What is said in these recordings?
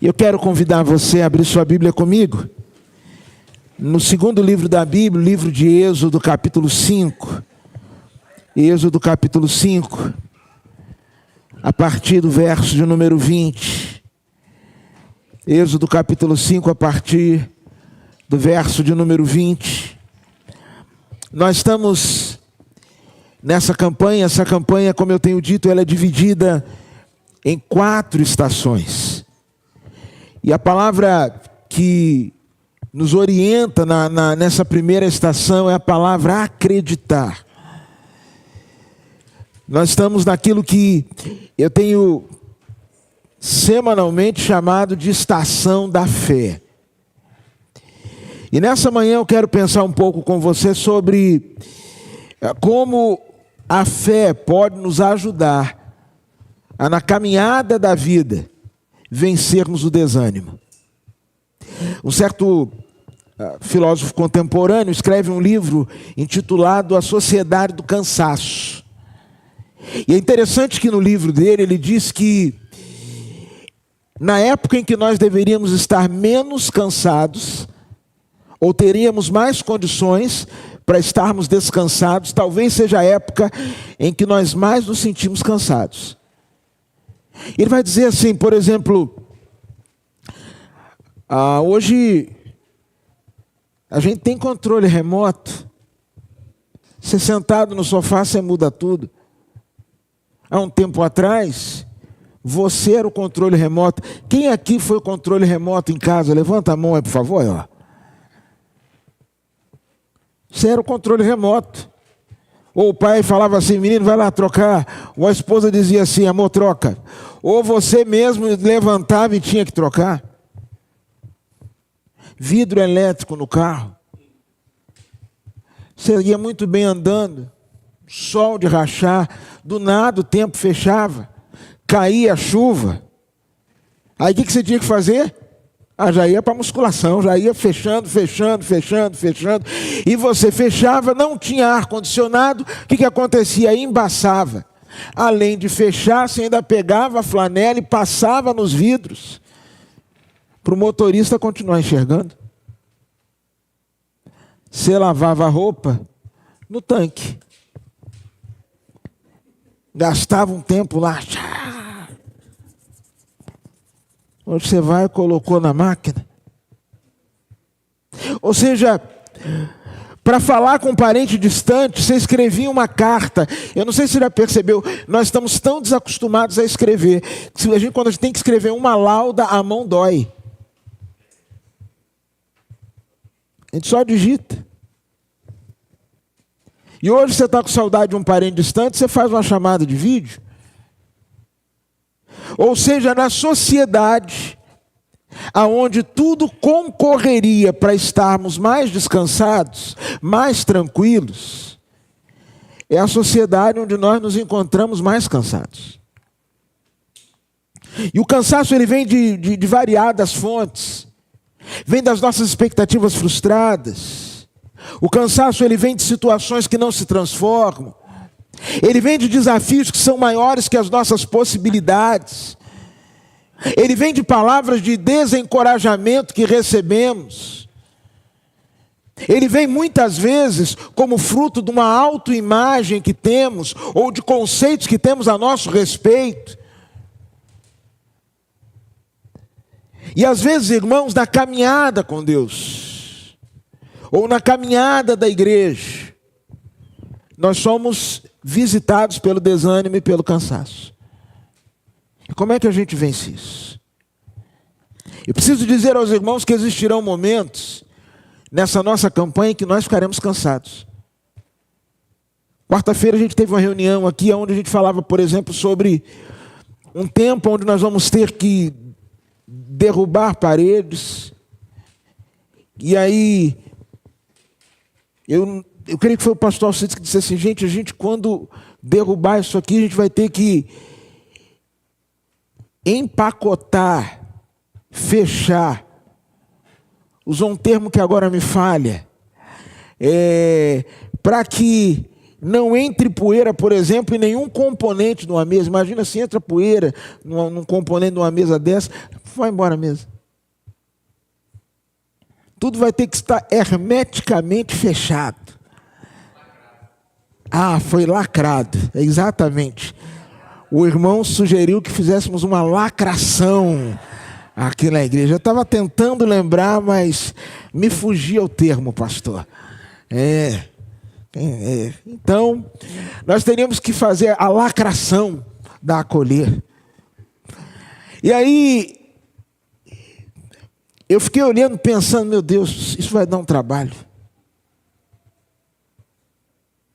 E eu quero convidar você a abrir sua Bíblia comigo. No segundo livro da Bíblia, o livro de Êxodo, capítulo 5. Êxodo, capítulo 5. A partir do verso de número 20. Êxodo, capítulo 5, a partir do verso de número 20. Nós estamos nessa campanha. Essa campanha, como eu tenho dito, ela é dividida em 4 estações. E a palavra que nos orienta nessa primeira estação é a palavra acreditar. Nós estamos naquilo que eu tenho semanalmente chamado de estação da fé. E nessa manhã eu quero pensar um pouco com você sobre como a fé pode nos ajudar a, na caminhada da vida, vencermos o desânimo. Um certo filósofo contemporâneo escreve um livro intitulado A Sociedade do Cansaço. E é interessante que no livro dele ele diz que na época em que nós deveríamos estar menos cansados, ou teríamos mais condições para estarmos descansados, talvez seja a época em que nós mais nos sentimos cansados. Ele vai dizer assim, por exemplo, hoje a gente tem controle remoto. Você sentado no sofá, você muda tudo. Há um tempo atrás, você era o controle remoto. Quem aqui foi o controle remoto em casa? Levanta a mão aí, por favor. Ó. Você era o controle remoto. Ou o pai falava assim, menino, vai lá trocar. Ou a esposa dizia assim, amor, troca. Ou você mesmo levantava e tinha que trocar. Vidro elétrico no carro. Você ia muito bem andando. Sol de rachar. Do nada o tempo fechava. Caía a chuva. Aí o que você tinha que fazer? Já ia para a musculação, já ia fechando. E você fechava, não tinha ar-condicionado, o que acontecia? Aí embaçava. Além de fechar, você ainda pegava a flanela e passava nos vidros, para o motorista continuar enxergando. Você lavava a roupa no tanque. Gastava um tempo lá. Onde você vai, colocou na máquina. Ou seja, para falar com um parente distante, você escrevia uma carta. Eu não sei se você já percebeu, nós estamos tão desacostumados a escrever. Quando a gente tem que escrever uma lauda, a mão dói. A gente só digita. E hoje você está com saudade de um parente distante, você faz uma chamada de vídeo. Ou seja, na sociedade, aonde tudo concorreria para estarmos mais descansados, mais tranquilos, é a sociedade onde nós nos encontramos mais cansados. E o cansaço ele vem de variadas fontes. Vem das nossas expectativas frustradas. O cansaço ele vem de situações que não se transformam. Ele vem de desafios que são maiores que as nossas possibilidades. Ele vem de palavras de desencorajamento que recebemos. Ele vem muitas vezes como fruto de uma autoimagem que temos, ou de conceitos que temos a nosso respeito. E às vezes, irmãos, na caminhada com Deus, ou na caminhada da igreja, nós somos visitados pelo desânimo e pelo cansaço. E como é que a gente vence isso? Eu preciso dizer aos irmãos que existirão momentos nessa nossa campanha em que nós ficaremos cansados. Quarta-feira a gente teve uma reunião aqui onde a gente falava, por exemplo, sobre um tempo onde nós vamos ter que derrubar paredes. E aí, eu creio que foi o pastor Alcides que disse assim, gente, a gente quando derrubar isso aqui, a gente vai ter que empacotar, fechar. Usou um termo que agora me falha. Para que não entre poeira, por exemplo, em nenhum componente de uma mesa. Imagina se entra poeira num componente de uma mesa dessa, vai embora a mesa. Tudo vai ter que estar hermeticamente fechado. Ah, foi lacrado, exatamente. O irmão sugeriu que fizéssemos uma lacração aqui na igreja. Eu estava tentando lembrar, mas me fugia o termo, pastor. Então, nós teríamos que fazer a lacração da acolher. E aí, eu fiquei olhando, pensando, meu Deus, isso vai dar um trabalho.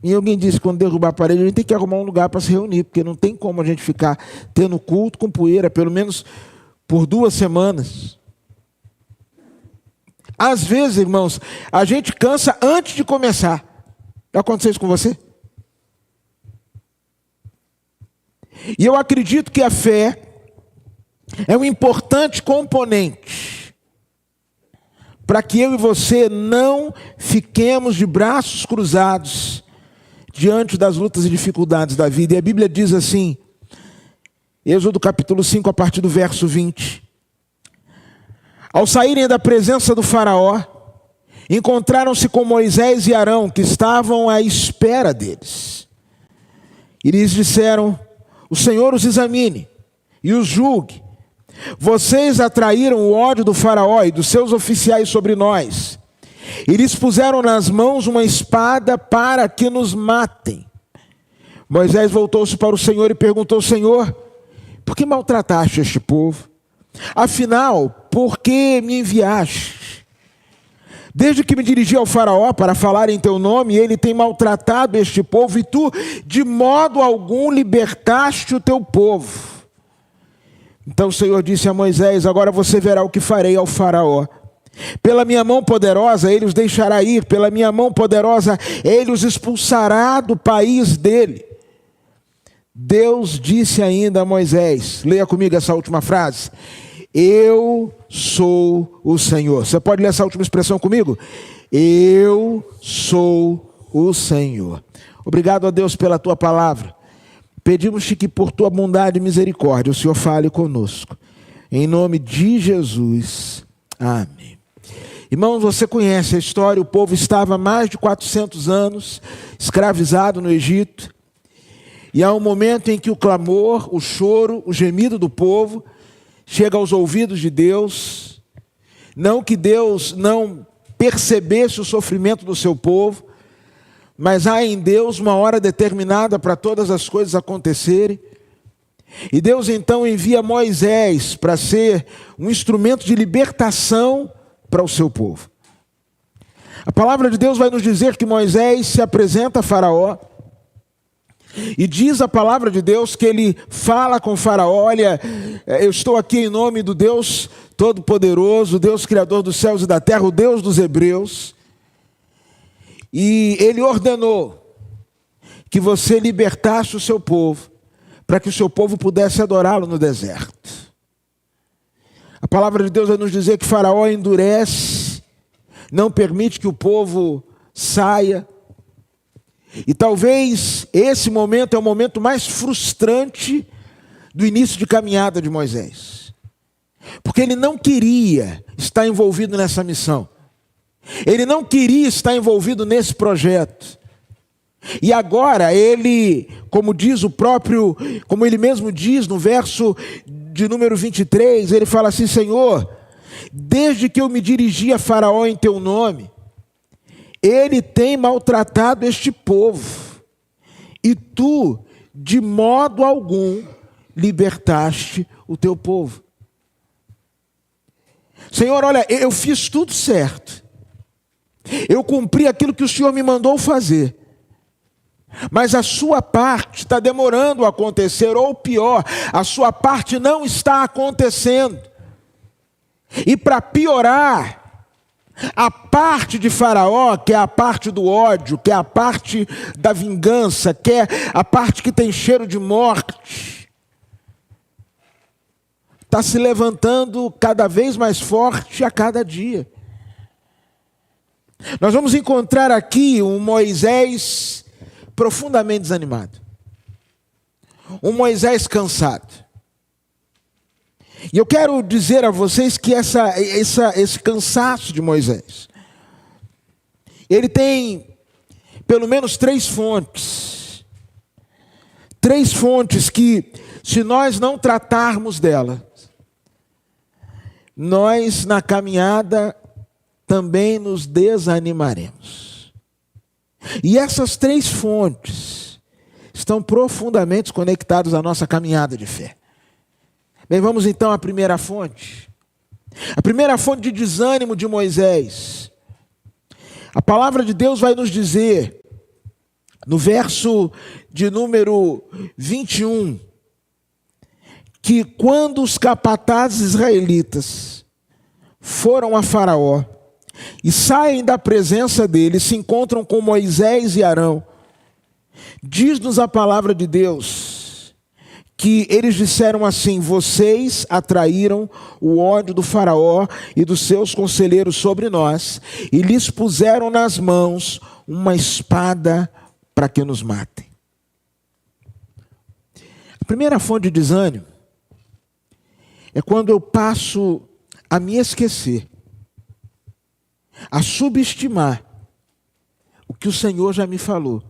E alguém disse, quando derrubar a parede, a gente tem que arrumar um lugar para se reunir, porque não tem como a gente ficar tendo culto com poeira, pelo menos por 2 semanas. Às vezes, irmãos, a gente cansa antes de começar. Já aconteceu isso com você? E eu acredito que a fé é um importante componente para que eu e você não fiquemos de braços cruzados diante das lutas e dificuldades da vida. E a Bíblia diz assim, Êxodo capítulo 5, a partir do verso 20. Ao saírem da presença do faraó, encontraram-se com Moisés e Arão, que estavam à espera deles. E lhes disseram, o Senhor os examine e os julgue. Vocês atraíram o ódio do faraó e dos seus oficiais sobre nós. E lhes puseram nas mãos uma espada para que nos matem. Moisés voltou-se para o Senhor e perguntou, Senhor, por que maltrataste este povo? Afinal, por que me enviaste? Desde que me dirigi ao faraó para falar em teu nome, ele tem maltratado este povo, e tu, de modo algum, libertaste o teu povo. Então o Senhor disse a Moisés, agora você verá o que farei ao faraó. Pela minha mão poderosa ele os deixará ir, pela minha mão poderosa ele os expulsará do país dele. Deus disse ainda a Moisés, leia comigo essa última frase, eu sou o Senhor. Você pode ler essa última expressão comigo? Eu sou o Senhor. Obrigado a Deus pela tua palavra. Pedimos-te que por tua bondade e misericórdia o Senhor fale conosco. Em nome de Jesus. Amém. Irmãos, você conhece a história, o povo estava há mais de 400 anos escravizado no Egito. E há um momento em que o clamor, o choro, o gemido do povo chega aos ouvidos de Deus. Não que Deus não percebesse o sofrimento do seu povo, mas há em Deus uma hora determinada para todas as coisas acontecerem. E Deus então envia Moisés para ser um instrumento de libertação para o seu povo. A palavra de Deus vai nos dizer que Moisés se apresenta a Faraó, e diz a palavra de Deus que ele fala com Faraó, olha, eu estou aqui em nome do Deus Todo-Poderoso, Deus Criador dos céus e da terra, o Deus dos hebreus. E ele ordenou que você libertasse o seu povo, para que o seu povo pudesse adorá-lo no deserto. A palavra de Deus vai nos dizer que Faraó endurece, não permite que o povo saia. E talvez esse momento é o momento mais frustrante do início de caminhada de Moisés. Porque ele não queria estar envolvido nessa missão. Ele não queria estar envolvido nesse projeto. E agora ele, como ele mesmo diz no verso de número 23, ele fala assim, Senhor, desde que eu me dirigi a Faraó em teu nome, ele tem maltratado este povo, e tu, de modo algum, libertaste o teu povo. Senhor, olha, eu fiz tudo certo. Eu cumpri aquilo que o Senhor me mandou fazer. Mas a sua parte está demorando a acontecer, ou pior, a sua parte não está acontecendo. E para piorar, a parte de Faraó, que é a parte do ódio, que é a parte da vingança, que é a parte que tem cheiro de morte, está se levantando cada vez mais forte a cada dia. Nós vamos encontrar aqui um Moisés profundamente desanimado. Um Moisés cansado. E eu quero dizer a vocês que esse cansaço de Moisés, ele tem pelo menos 3 fontes. 3 fontes que, se nós não tratarmos delas, nós na caminhada também nos desanimaremos. E essas 3 fontes estão profundamente conectadas à nossa caminhada de fé. Bem, vamos então à primeira fonte. A primeira fonte de desânimo de Moisés. A palavra de Deus vai nos dizer, no verso de número 21, que quando os capatazes israelitas foram a Faraó e saem da presença dele, se encontram com Moisés e Arão, diz-nos a palavra de Deus que eles disseram assim: vocês atraíram o ódio do Faraó e dos seus conselheiros sobre nós e lhes puseram nas mãos uma espada para que nos matem. A primeira fonte de desânimo é quando eu passo a me esquecer, a subestimar o que o Senhor já me falou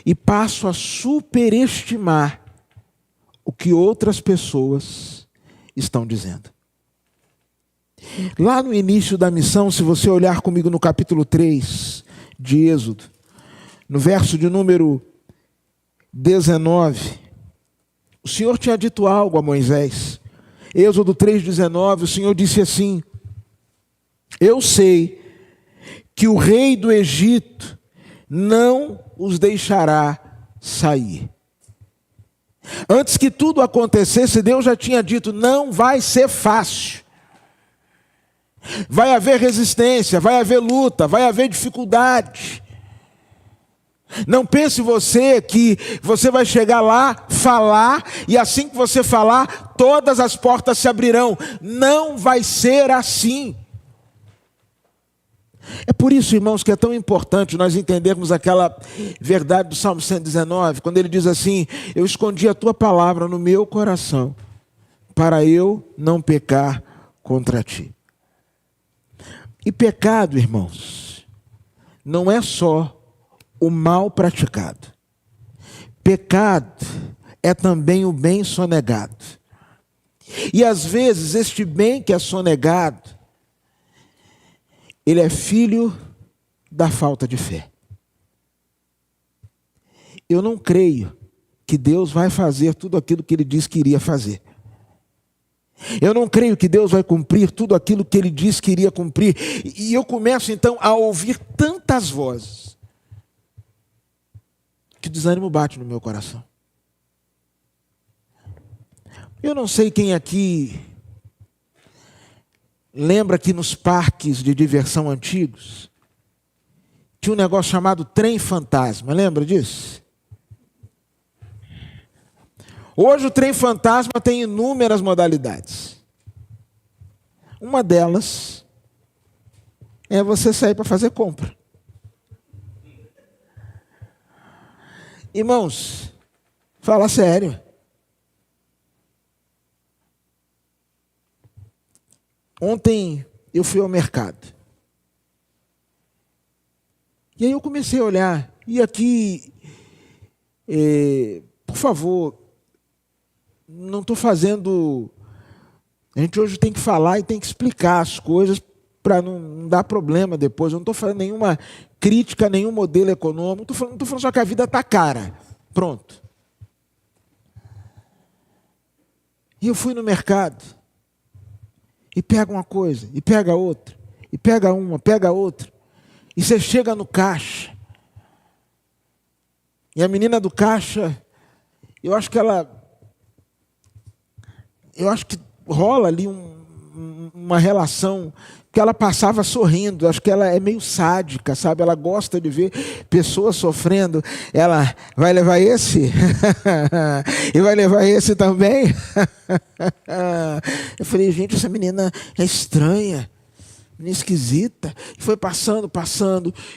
e passo a superestimar o que outras pessoas estão dizendo. Lá no início da missão, se você olhar comigo no capítulo 3 de Êxodo, no verso de número 19, o Senhor tinha dito algo a Moisés. Êxodo 3,19, o Senhor disse assim: eu sei que o rei do Egito não os deixará sair. Antes que tudo acontecesse, Deus já tinha dito: não vai ser fácil. Vai haver resistência, vai haver luta, vai haver dificuldade. Não pense você que você vai chegar lá, falar, e assim que você falar, todas as portas se abrirão. Não vai ser assim. É por isso, irmãos, que é tão importante nós entendermos aquela verdade do Salmo 119, quando ele diz assim: eu escondi a tua palavra no meu coração, para eu não pecar contra ti. E pecado, irmãos, não é só o mal praticado. Pecado é também o bem sonegado. E às vezes este bem que é sonegado, ele é filho da falta de fé. Eu não creio que Deus vai fazer tudo aquilo que Ele disse que iria fazer. Eu não creio que Deus vai cumprir tudo aquilo que Ele disse que iria cumprir. E eu começo então a ouvir tantas vozes que o desânimo bate no meu coração. Eu não sei quem aqui lembra que nos parques de diversão antigos tinha um negócio chamado trem fantasma, lembra disso? Hoje o trem fantasma tem inúmeras modalidades. Uma delas é você sair para fazer compra. Irmãos, fala sério. Ontem eu fui ao mercado. E aí eu comecei a olhar. E aqui, por favor, não estou fazendo... A gente hoje tem que falar e tem que explicar as coisas para não dar problema depois. Eu não estou fazendo nenhuma crítica a nenhum modelo econômico. Não estou falando só que a vida está cara. Pronto. E eu fui no mercado. E pega uma coisa, e pega outra, e pega uma, pega outra. E você chega no caixa. E a menina do caixa, eu acho que rola ali uma relação, que ela passava sorrindo. Acho que ela é meio sádica, sabe? Ela gosta de ver pessoas sofrendo. Ela vai levar esse? E vai levar esse também? Eu falei, gente, essa menina é estranha. esquisita. E foi passando,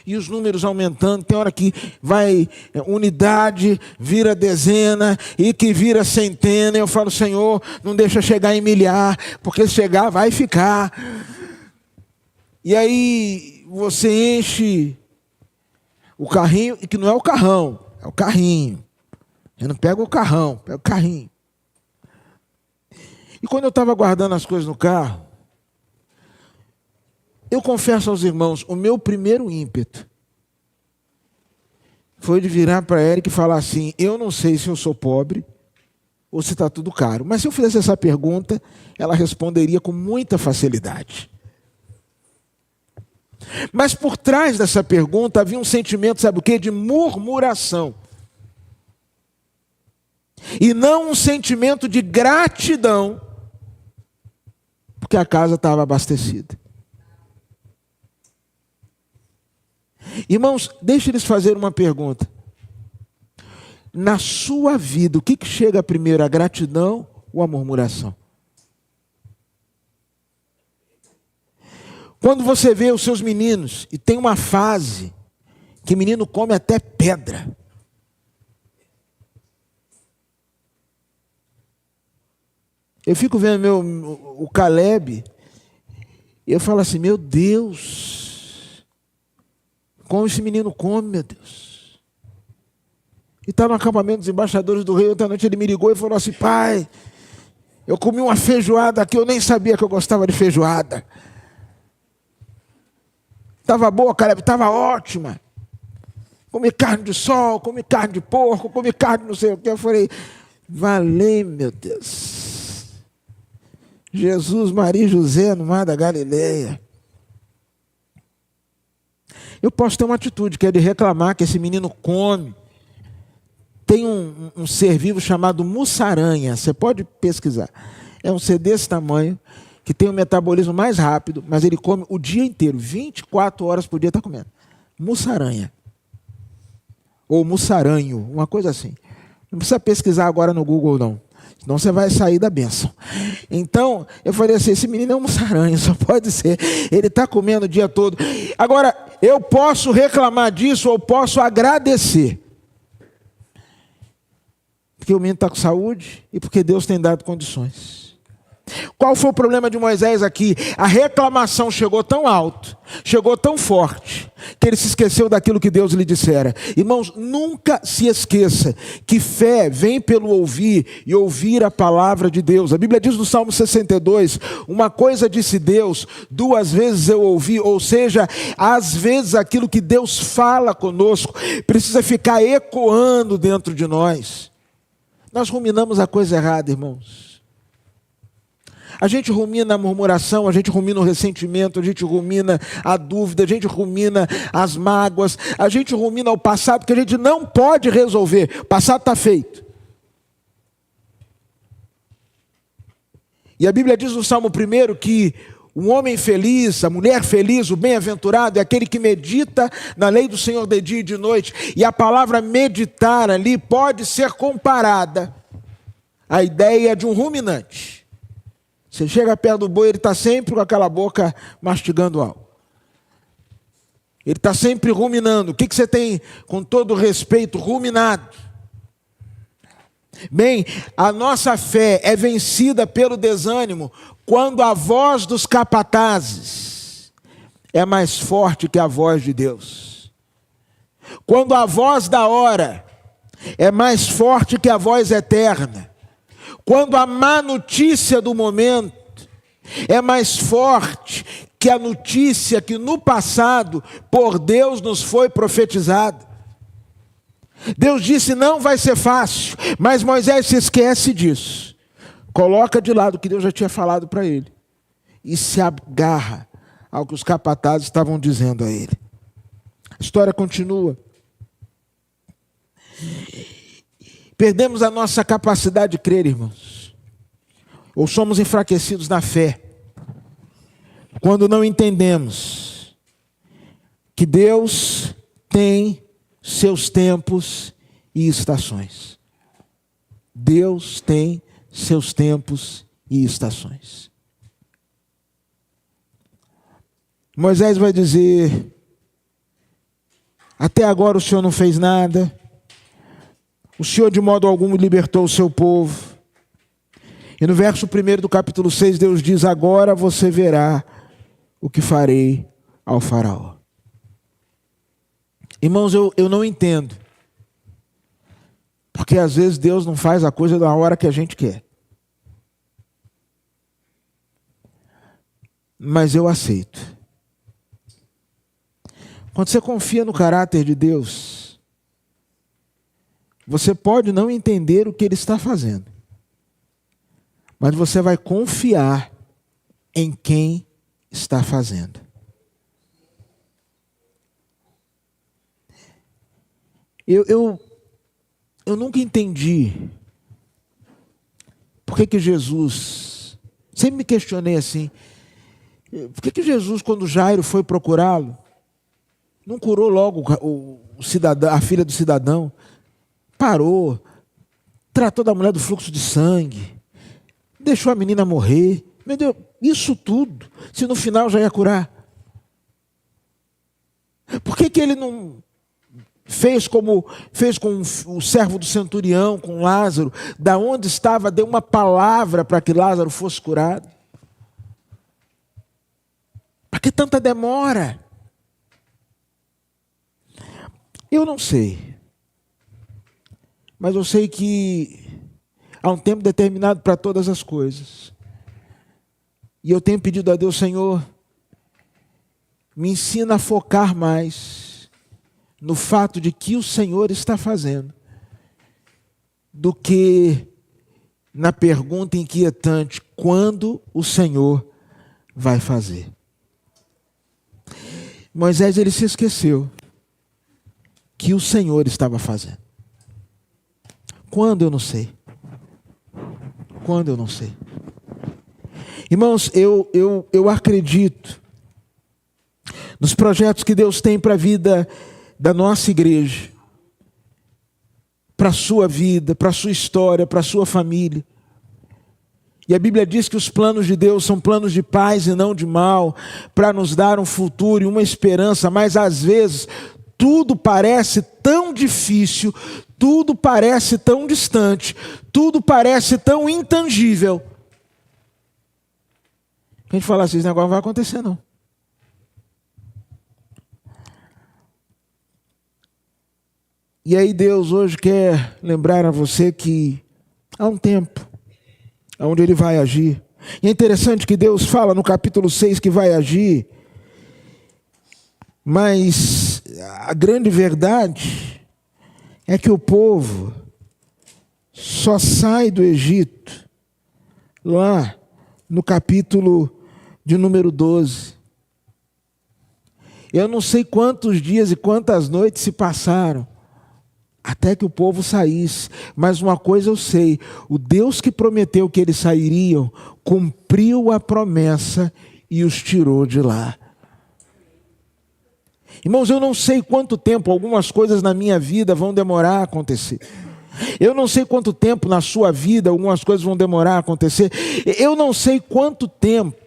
e os números aumentando. Tem hora que vai unidade, vira dezena, e que vira centena. Eu falo, Senhor, não deixa chegar em milhar, porque se chegar vai ficar. E aí você enche o carrinho, e que não é o carrão, é o carrinho. Eu não pego o carrão, pego o carrinho. E quando eu estava guardando as coisas no carro, eu confesso aos irmãos, o meu primeiro ímpeto foi de virar para a Érica e falar assim, eu não sei se eu sou pobre ou se está tudo caro. Mas se eu fizesse essa pergunta, ela responderia com muita facilidade. Mas por trás dessa pergunta havia um sentimento, sabe o quê? De murmuração. E não um sentimento de gratidão, porque a casa estava abastecida. Irmãos, deixe eles fazer uma pergunta. Na sua vida, o que chega primeiro, a gratidão ou a murmuração? Quando você vê os seus meninos, e tem uma fase que menino come até pedra. Eu fico vendo o Caleb, e eu falo assim, meu Deus, como esse menino come, meu Deus. E está no acampamento dos embaixadores do rei, outra noite ele me ligou e falou assim, pai, eu comi uma feijoada aqui, eu nem sabia que eu gostava de feijoada. Estava boa, Caleb, estava ótima. Comi carne de sol, comi carne de porco, comi carne não sei o que. Eu falei, valeu, meu Deus. Jesus, Maria e José no mar da Galileia. Eu posso ter uma atitude, que é de reclamar que esse menino come. Tem um ser vivo chamado mussaranha, você pode pesquisar. É um ser desse tamanho, que tem um metabolismo mais rápido, mas ele come o dia inteiro, 24 horas por dia está comendo. Mussaranha. Ou mussaranho, uma coisa assim. Não precisa pesquisar agora no Google, não. Senão você vai sair da bênção. Então, eu falei assim, esse menino é um mussaranho, só pode ser. Ele está comendo o dia todo. Agora, eu posso reclamar disso ou posso agradecer. Porque o menino está com saúde e porque Deus tem dado condições. Qual foi o problema de Moisés aqui? A reclamação chegou tão alto, chegou tão forte, que ele se esqueceu daquilo que Deus lhe dissera. Irmãos, nunca se esqueça que fé vem pelo ouvir e ouvir a palavra de Deus. A Bíblia diz no Salmo 62, uma coisa disse Deus, 2 vezes eu ouvi, ou seja, às vezes aquilo que Deus fala conosco precisa ficar ecoando dentro de nós. Nós ruminamos a coisa errada, irmãos. A gente rumina a murmuração, a gente rumina o ressentimento, a gente rumina a dúvida, a gente rumina as mágoas, a gente rumina o passado que a gente não pode resolver. O passado está feito. E a Bíblia diz no Salmo 1 que o homem feliz, a mulher feliz, o bem-aventurado é aquele que medita na lei do Senhor de dia e de noite. E a palavra meditar ali pode ser comparada à ideia de um ruminante. Você chega perto do boi, ele está sempre com aquela boca mastigando algo. Ele está sempre ruminando. O que você tem, com todo respeito, ruminado? Bem, a nossa fé é vencida pelo desânimo quando a voz dos capatazes é mais forte que a voz de Deus. Quando a voz da hora é mais forte que a voz eterna. Quando a má notícia do momento é mais forte que a notícia que no passado por Deus nos foi profetizada. Deus disse, não vai ser fácil, mas Moisés se esquece disso. Coloca de lado o que Deus já tinha falado para ele e se agarra ao que os capatazes estavam dizendo a ele. A história continua. Perdemos a nossa capacidade de crer, irmãos. Ou somos enfraquecidos na fé quando não entendemos que Deus tem seus tempos e estações. Deus tem seus tempos e estações. Moisés vai dizer: até agora o Senhor não fez nada, o Senhor de modo algum libertou o seu povo. E no verso 1 do capítulo 6, Deus diz: agora você verá o que farei ao faraó. Irmãos, eu não entendo, porque às vezes Deus não faz a coisa na hora que a gente quer. Mas eu aceito. Quando você confia no caráter de Deus, você pode não entender o que Ele está fazendo, mas você vai confiar em quem está fazendo. Eu nunca entendi por que Jesus, sempre me questionei assim, por que Jesus, quando Jairo foi procurá-lo, não curou logo o cidadão, a filha do cidadão, parou, tratou da mulher do fluxo de sangue, deixou a menina morrer. Meu Deus, isso tudo, se no final já ia curar. Por que ele não fez como fez com o servo do centurião, com Lázaro, da onde estava, deu uma palavra para que Lázaro fosse curado? Para que tanta demora? Eu não sei, mas eu sei que há um tempo determinado para todas as coisas. E eu tenho pedido a Deus: Senhor, me ensina a focar mais no fato de que o Senhor está fazendo, do que na pergunta inquietante: quando o Senhor vai fazer? Moisés, ele se esqueceu que o Senhor estava fazendo. Quando? Eu não sei. Quando? Eu não sei. Irmãos, eu acredito nos projetos que Deus tem para a vida da nossa igreja, para a sua vida, para a sua história, para a sua família. E a Bíblia diz que os planos de Deus são planos de paz e não de mal, para nos dar um futuro e uma esperança, mas às vezes tudo parece tão difícil, tudo parece tão distante, tudo parece tão intangível, que a gente fala assim: esse negócio não vai acontecer não. E aí Deus hoje quer lembrar a você que há um tempo onde Ele vai agir. E é interessante que Deus fala no capítulo 6 que vai agir, mas a grande verdade é que o povo só sai do Egito lá no capítulo de número 12. Eu não sei quantos dias e quantas noites se passaram até que o povo saísse, mas uma coisa eu sei: o Deus que prometeu que eles sairiam, cumpriu a promessa e os tirou de lá. Irmãos, eu não sei quanto tempo algumas coisas na minha vida vão demorar a acontecer. Eu não sei quanto tempo na sua vida algumas coisas vão demorar a acontecer. Eu não sei quanto tempo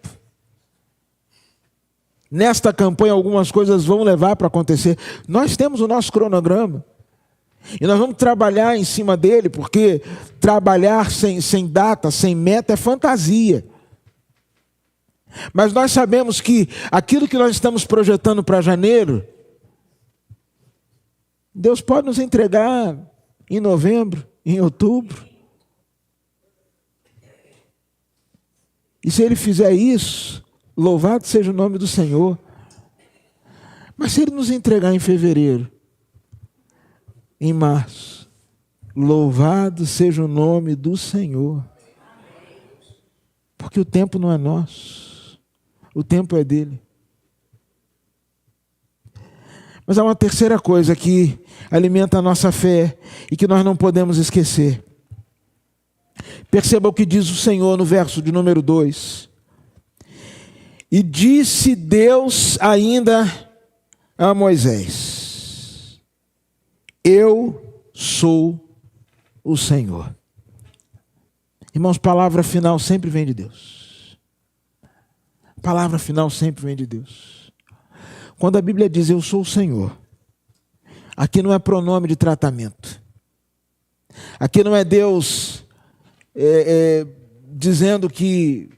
nesta campanha algumas coisas vão levar para acontecer. Nós temos o nosso cronograma. E nós vamos trabalhar em cima dele, porque trabalhar sem data, sem meta é fantasia. Mas nós sabemos que aquilo que nós estamos projetando para janeiro, Deus pode nos entregar em novembro, em outubro. E se Ele fizer isso, louvado seja o nome do Senhor. Mas se Ele nos entregar em fevereiro, em março, louvado seja o nome do Senhor. Porque o tempo não é nosso, o tempo é dele. Mas há uma terceira coisa que alimenta a nossa fé e que nós não podemos esquecer. Perceba o que diz o Senhor no verso de número 2. E disse Deus ainda a Moisés: eu sou o Senhor. Irmãos, palavra final sempre vem de Deus. Palavra final sempre vem de Deus. Quando a Bíblia diz eu sou o Senhor, aqui não é pronome de tratamento. Aqui não é Deus dizendo que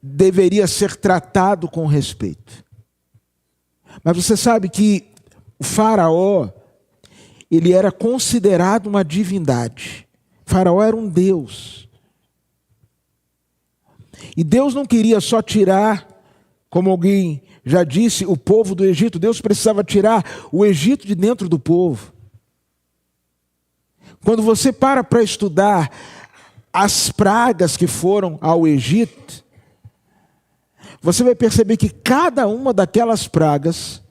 deveria ser tratado com respeito. Mas você sabe que o faraó, ele era considerado uma divindade. O faraó era um deus. E Deus não queria só tirar, como alguém já disse, o povo do Egito. Deus precisava tirar o Egito de dentro do povo. Quando você para estudar as pragas que foram ao Egito, você vai perceber que cada uma daquelas pragas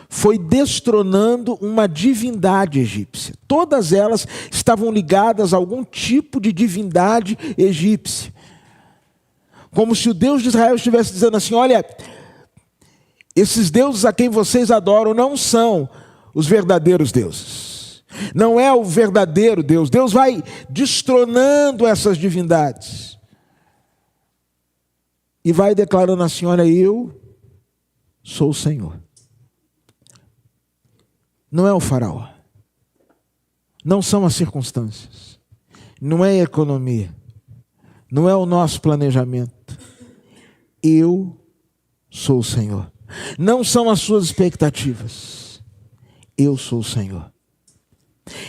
foi destronando uma divindade egípcia. Todas elas estavam ligadas a algum tipo de divindade egípcia. Como se o Deus de Israel estivesse dizendo assim: olha, esses deuses a quem vocês adoram não são os verdadeiros deuses. Não é o verdadeiro Deus. Deus vai destronando essas divindades. E vai declarando assim: olha, eu sou o Senhor. Não é o faraó. Não são as circunstâncias. Não é a economia. Não é o nosso planejamento. Eu sou o Senhor. Não são as suas expectativas. Eu sou o Senhor.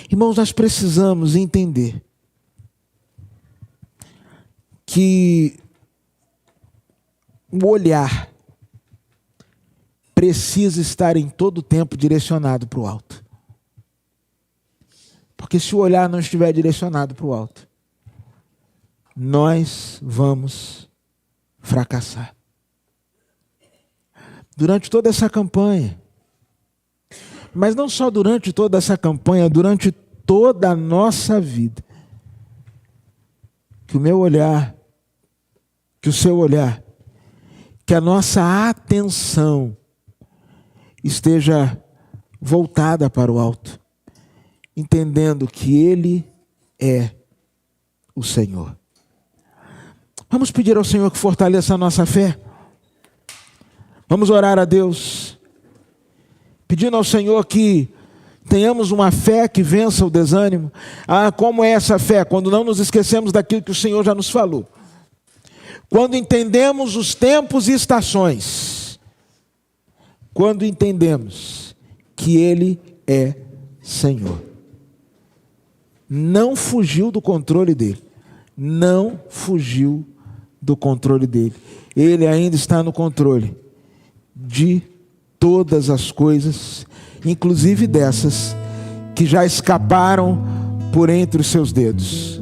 Irmãos, nós precisamos entender que o olhar precisa estar em todo o tempo direcionado para o alto. Porque se o olhar não estiver direcionado para o alto, nós vamos fracassar. Durante toda essa campanha, mas não só durante toda essa campanha, durante toda a nossa vida, que o meu olhar, que o seu olhar, que a nossa atenção esteja voltada para o alto, entendendo que Ele é o Senhor. Vamos pedir ao Senhor que fortaleça a nossa fé. Vamos orar a Deus, pedindo ao Senhor que tenhamos uma fé que vença o desânimo. Como é essa fé? Quando não nos esquecemos daquilo que o Senhor já nos falou. Quando entendemos os tempos e estações. Quando entendemos que Ele é Senhor. Não fugiu do controle dEle. Não fugiu do controle dEle. Ele ainda está no controle de todas as coisas, inclusive dessas que já escaparam por entre os seus dedos.